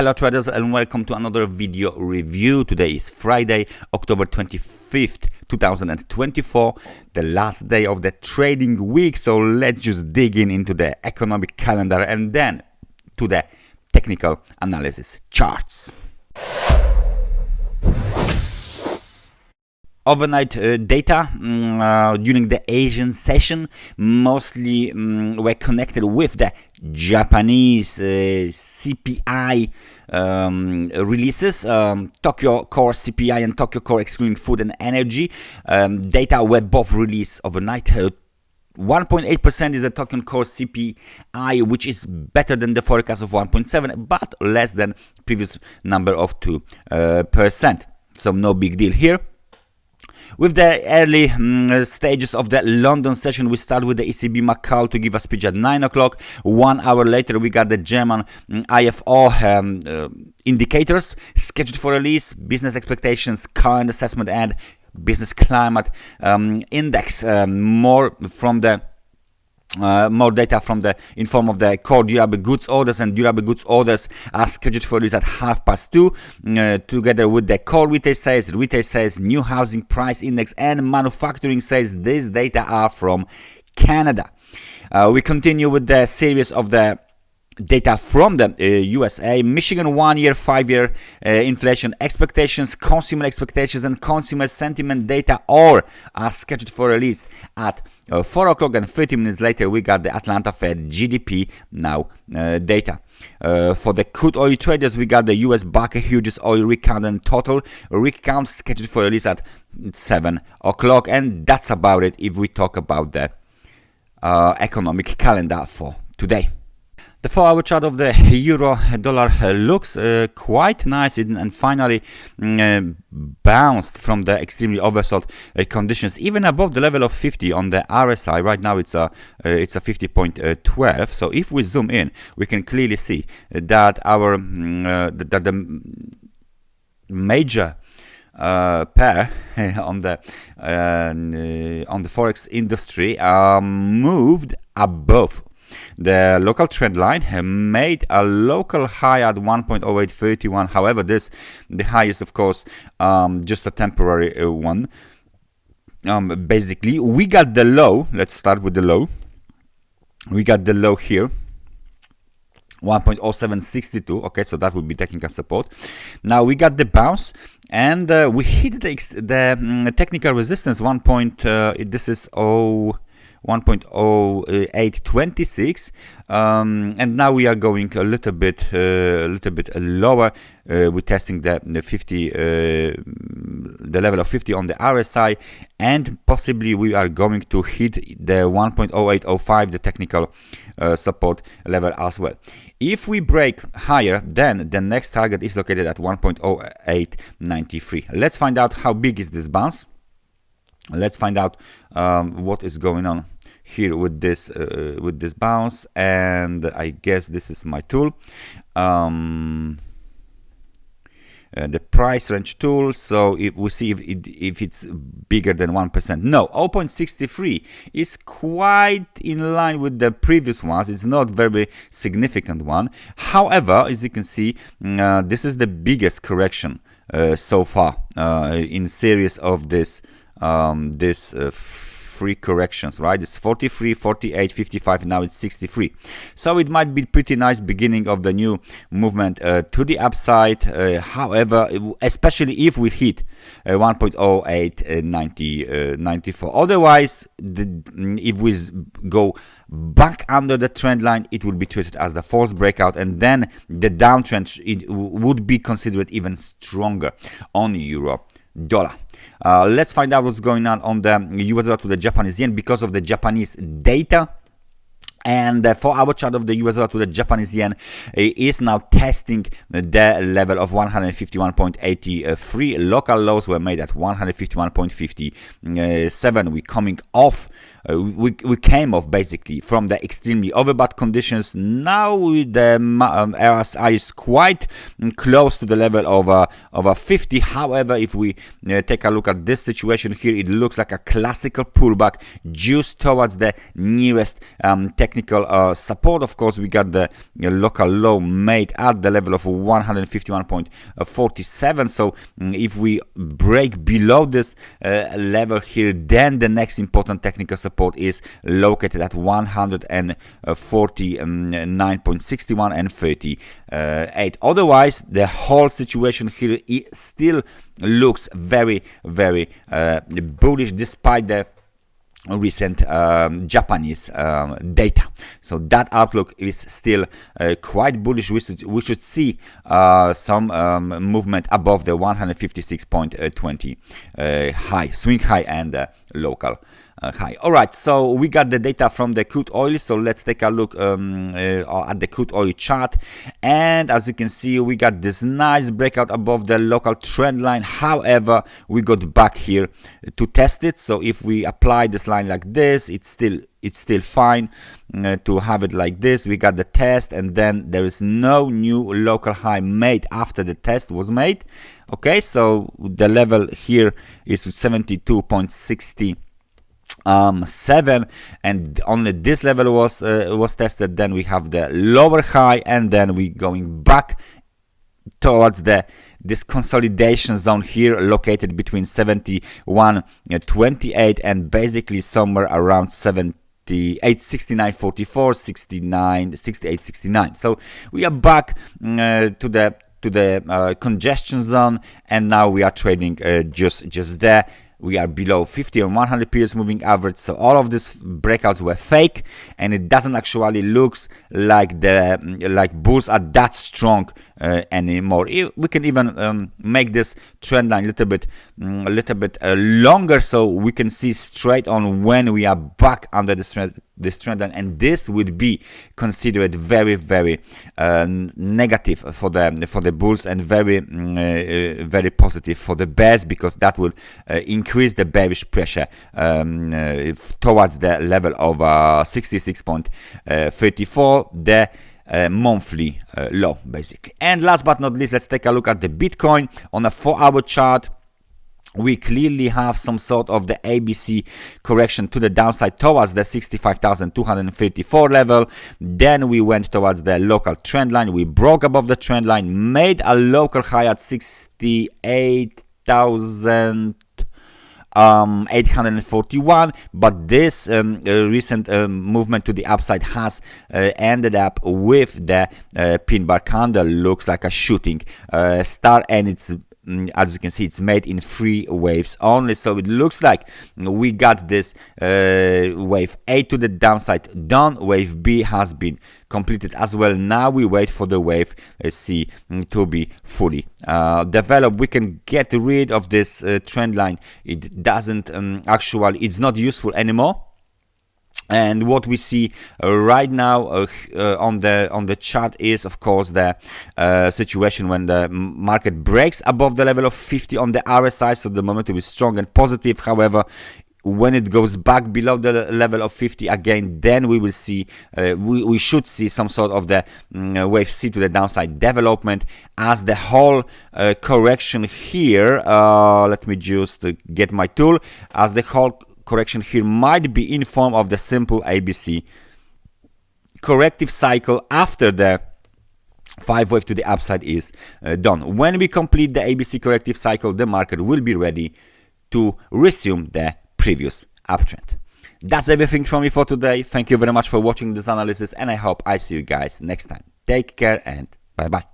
Hello traders, and welcome to another video review. Today is Friday, October 25th, 2024, the last day of the trading week. So let's just dig into the economic calendar and then to the technical analysis charts. Overnight data during the Asian session mostly were connected with the Japanese CPI releases, Tokyo Core CPI and Tokyo Core excluding food and energy. Data were both released overnight. 1.8% is the Tokyo Core CPI, which is better than the forecast of 1.7, but less than previous number of 2%. So no big deal here. With the early stages of the London session, we start with the ECB Macau to give a speech at 9 o'clock. 1 hour later, we got the German IFO indicators scheduled for release, business expectations, current assessment, and business climate index. More data from the in form of the core durable goods orders, and durable goods orders are scheduled for release at 2:30 together with the core retail sales, new housing price index, and manufacturing sales. These data are from Canada. We continue with the series of the data from the USA. Michigan 1-year, 5-year inflation expectations, consumer expectations, and consumer sentiment data all are scheduled for release at 4 o'clock, and 30 minutes later we got the Atlanta Fed GDP now data. For the crude oil traders, we got the US Baker Hughes oil rig count and total rig count scheduled for release at 7 o'clock, and that's about it if we talk about the economic calendar for today. The 4-hour chart of the euro-dollar looks quite nice and finally bounced from the extremely oversold conditions, even above the level of 50 on the RSI. Right now it's a 50.12. So if we zoom in, we can clearly see that our the major pair on the Forex industry moved above the local trend line, made a local high at 1.0831. However, the high is of course just a temporary one. Basically, we got the low. Let's start with the low. We got the low here, 1.0762. Okay, so that would be technical support. Now we got the bounce, and we hit the technical resistance. This is 1.0826, and now we are going a little bit lower. We're testing the level of 50 on the RSI, and possibly we are going to hit the 1.0805, the technical support level as well. If we break higher, then the next target is located at 1.0893. Let's find out how big is this bounce. Let's find out what is going on here with this bounce, and I guess this is my tool, the price range tool. So if we see if it's bigger than 1%, no, 0.63 is quite in line with the previous ones. It's not very significant one. However, as you can see, this is the biggest correction so far in series of this three corrections, right? It's 43, 48, 55, and now it's 63. So it might be pretty nice beginning of the new movement to the upside. However, especially if we hit 1.0894. Otherwise, if we go back under the trend line, it will be treated as the false breakout, and then the downtrend would be considered even stronger on euro dollar. Let's find out what's going on the US dollar to the Japanese yen because of the Japanese data. And the 4-hour chart of the US dollar to the Japanese yen is now testing the level of 151.83. Local lows were made at 151.57. We're coming off we came off basically from the extremely overbought conditions. Now the RSI is quite close to the level of 50. However, if we take a look at this situation here, it looks like a classical pullback just towards the nearest technical support. Of course, we got the local low made at the level of 151.47. So if we break below this level here, then the next important technical support is located at 149.61 and 38. Otherwise, the whole situation here still looks very, very bullish despite the recent Japanese data. So that outlook is still quite bullish. We should see some movement above the 156.20 high, swing high, and local high. All right, so we got the data from the crude oil, so let's take a look at the crude oil chart. And as you can see, we got this nice breakout above the local trend line. However, we got back here to test it. So if we apply this line like this, it's still fine to have it like this. We got the test, and then there is no new local high made after the test was made. Okay, so the level here is 72.67, and only this level was tested. Then we have the lower high, and then we going back towards this consolidation zone here, located between 71.28 and basically somewhere around 68.69.44, 68.69. So we are back to the congestion zone, and now we are trading just there. We are below 50 on 100 periods moving average. So all of these breakouts were fake, and it doesn't actually looks like bulls are that strong anymore. We can even make this trend line a little bit longer, so we can see straight on when we are back under this trend line, and this would be considered very, very negative for the bulls, and very very positive for the bears, because that will increase the bearish pressure towards the level of 66.34, the monthly low basically. And last but not least, let's take a look at the Bitcoin on a 4-hour chart. We clearly have some sort of the ABC correction to the downside towards the 65,234 level. Then we went towards the local trend line. We broke above the trend line, made a local high at 68,841, but this recent movement to the upside has ended up with the pin bar candle. Looks like a shooting star, and it's as you can see, it's made in 3 waves only. So it looks like we got this wave A to the downside done. Wave B has been completed as well. Now we wait for the wave C to be fully developed. We can get rid of this trend line. It doesn't actually, it's not useful anymore. And what we see right now on the chart is, of course, the situation when the market breaks above the level of 50 on the RSI. So the momentum is strong and positive. However, when it goes back below the level of 50 again, then we will see we should see some sort of the wave C to the downside development, as the whole correction here, let me just get my tool, as the whole correction here might be in form of the simple ABC corrective cycle after the 5 wave to the upside is done. When we complete the ABC corrective cycle, the market will be ready to resume the previous uptrend. That's everything from me for today. Thank you very much for watching this analysis, and I hope I see you guys next time. Take care and bye bye.